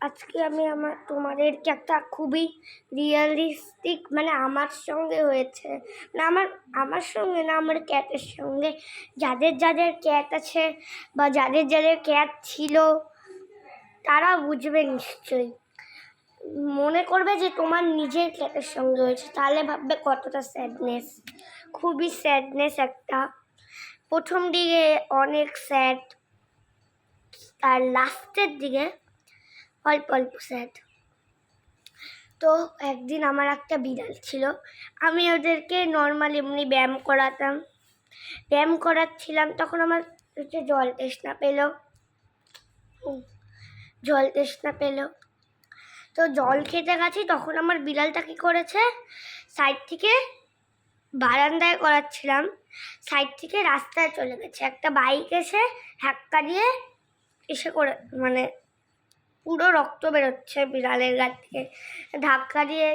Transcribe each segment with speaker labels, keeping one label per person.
Speaker 1: আজকে আমি তোমাদেরকে একটা খুবই রিয়েলিস্টিক আমার সঙ্গে হয়েছে, আমার সঙ্গে না, আমার ক্যাটের সঙ্গে। যাদের যাদের ক্যাট আছে বা যাদের যাদের ক্যাট ছিল তারা বুঝবে নিশ্চয়ই। মনে করবে যে তোমার নিজের ক্যাটের সঙ্গে হয়েছে, তাহলে ভাববে কতটা স্যাডনেস। খুবই স্যাডনেস একটা। প্রথম দিকে অনেক স্যাড, আর লাস্টের দিকে অল্প অল্প স্যাড। তো একদিন আমার একটা বিড়াল ছিল, আমি ওদেরকে নর্মাল এমনি ব্যায়াম করাচ্ছিলাম। তখন আমার হচ্ছে জল তেষ্টা পেল। তো জল খেতে গেছি, তখন আমার বিড়ালটা কী করেছে, সাইড থেকে বারান্দায় করাচ্ছিলাম, সাইড থেকে রাস্তায় চলে গেছে। একটা বাইক এসে ধাক্কা দিয়ে করে পুরো রক্ত বেরোচ্ছে বিড়ালের গা থেকে। ধাক্কা দিয়ে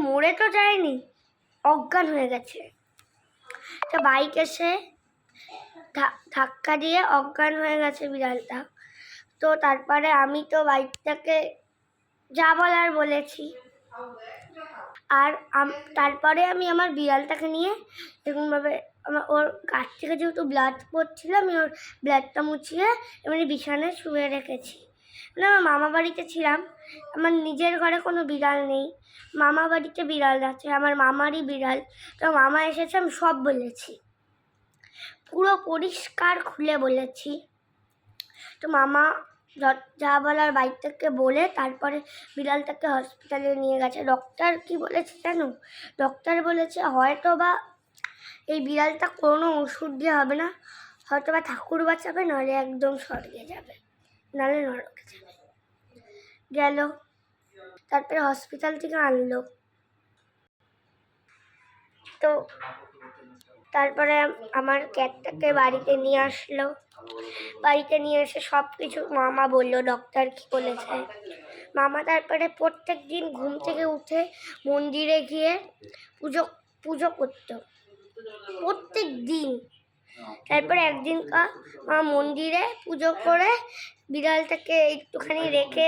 Speaker 1: মরে তো যায়নি, অজ্ঞান হয়ে গেছে। তো বাইক এসে ধাক্কা দিয়ে অজ্ঞান হয়ে গেছে বিড়ালটা। তো তারপরে আমি তো বাইকটাকে যা বলার বলেছি, আর তারপরে আমি আমার বিড়ালটাকে নিয়ে এরকমভাবে ওর গাছ থেকে যেহেতু ব্লাড পড়ছিল, আমি ওর ব্লাডটা মুছিয়ে এমনি বিছানায় শুয়ে রেখেছি। আমার মামা বাড়িতে ছিলাম, আমার নিজের ঘরে কোনো বিড়াল নেই, মামা বাড়িতে বিড়াল আছে, আমার মামারই বিড়াল। তো মামা এসেছে, আমি সব বলেছি, পুরো পরিষ্কার খুলে বলেছি। তো মামা যা বলার বাইক থেকে বলে তারপরে বিড়ালটাকে হসপিটালে নিয়ে গেছে। ডক্টর কি বলেছে জানো? ডক্টর বলেছে হয়তো বা এই বিড়ালটা কোনো ওষুধ দিয়ে হবে না, হয়তো বা ঠাকুর বাঁচাবে, নাহলে একদম স্বর্গে যাবে, নাহলে নরকে যাবে। গেল, তারপরে হসপিটাল থেকে আনলো। তো তারপরে আমার ক্যাটটাকে বাড়িতে নিয়ে আসলো। বাড়িতে নিয়ে এসে সব কিছু মামা বললো ডক্টর কি বলেছে। মামা তারপরে প্রত্যেক দিন ঘুম থেকে উঠে মন্দিরে গিয়ে পুজো করতো প্রত্যেক দিন। তারপরে একদিন মন্দিরে পুজো করে বিড়ালটাকে একটুখানি রেখে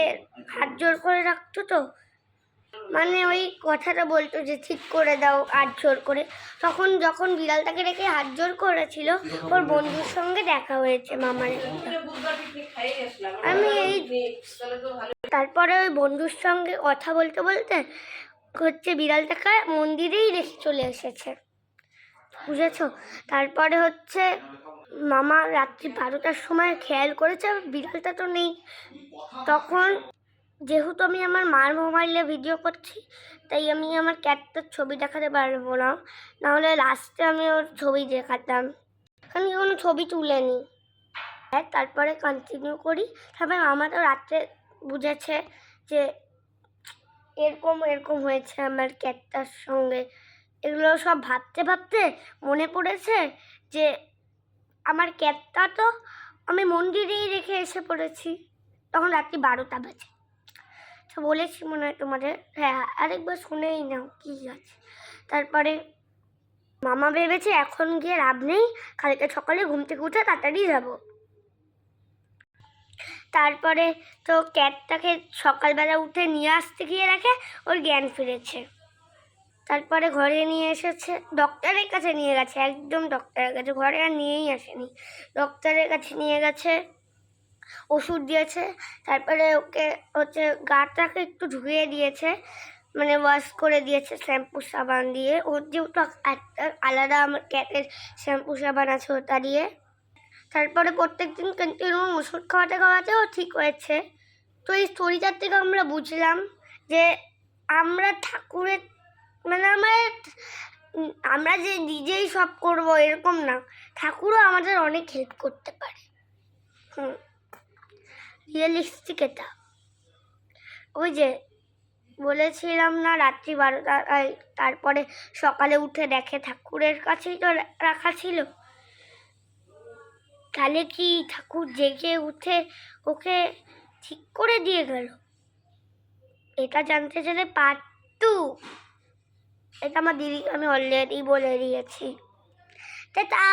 Speaker 1: হাত জোর করে রাখতো। তো ওই কথাটা বলতো যে ঠিক করে দাও হাত জোর করে। তখন যখন বিড়ালটাকে রেখে হাত জোর করেছিল, ওর বন্ধুর সঙ্গে দেখা হয়েছে মামার। তারপরে ওই বন্ধুর সঙ্গে কথা বলতে বলতে হচ্ছে বিড়ালটাকে মন্দিরেই রেখে চলে এসেছে, বুঝেছো? তারপরে হচ্ছে মামা রাত্রি 12টার সময় খেয়াল করেছে বিড়ালটা তো নেই। তখন যেহেতু আমি আমার মার মোবাইলে ভিডিও করছি, তাই আমি আমার ক্যাটটার ছবি দেখাতে পারবো না, নাহলে লাস্টে আমি ওর ছবি দেখাতাম। এখানে কোনো ছবি তুলেনি। তারপরে কন্টিনিউ করি। তারপরে মামা তো রাত্রে বুঝেছে যে এরকম হয়েছে আমার ক্যাটটার সঙ্গে। এগুলো সব ভাবতে ভাবতে মনে পড়েছে যে আমার ক্যাটটা তো আমি মন্দিরেই রেখে এসে পড়েছি। তখন রাত্রি 12টা বাজে। তো বলেছি মনে হয় তোমাদের, হ্যাঁ আরেকবার শুনেই নাও কি আছে। তারপরে মামা ভেবেছে এখন গিয়ে লাভ নেই, কালকে সকালে ঘুম থেকে উঠে তাড়াতাড়ি যাব। তারপরে তো ক্যাটটাকে সকালবেলা উঠে নিয়ে আসতে গিয়ে দেখে ওর জ্ঞান ফিরেছে। তারপরে ঘরে নিয়ে এসেছে, ডক্টরের কাছে নিয়ে গেছে, একদম ডক্টরের কাছে, ঘরে আর নিয়েই আসেনি, ডক্টরের কাছে নিয়ে গেছে, ওষুধ দিয়েছে। তারপরে ওকে হচ্ছে গাটাকে একটু ধুয়ে দিয়েছে, ওয়াশ করে দিয়েছে শ্যাম্পু সাবান দিয়ে। ওর যেহেতু একটা আলাদা আমার ক্যাটের শ্যাম্পু সাবান আছে ওটা দিয়ে। তারপরে প্রত্যেক দিন কন্টিনিউ ওষুধ খাওয়াতে ও ঠিক হয়েছে। তো এই স্টোরিটার থেকে আমরা বুঝলাম যে আমরা ঠাকুরের আমরা যে নিজেই সব করবো এরকম না, ঠাকুরও আমাদের অনেক হেল্প করতে পারে। রিয়েলিস্টিক এটা। ওই যে বলেছিলাম না রাত্রি 12টায়, তারপরে সকালে উঠে দেখে ঠাকুরের কাছেই তো রাখা ছিল। তাহলে কি ঠাকুর জেগে উঠে ওকে ঠিক করে দিয়ে গেল? এটা জানতে চাইলে পার্ট 2। এটা আমার দিদি আমি অলরেডি বলে দিয়েছি। টাটা।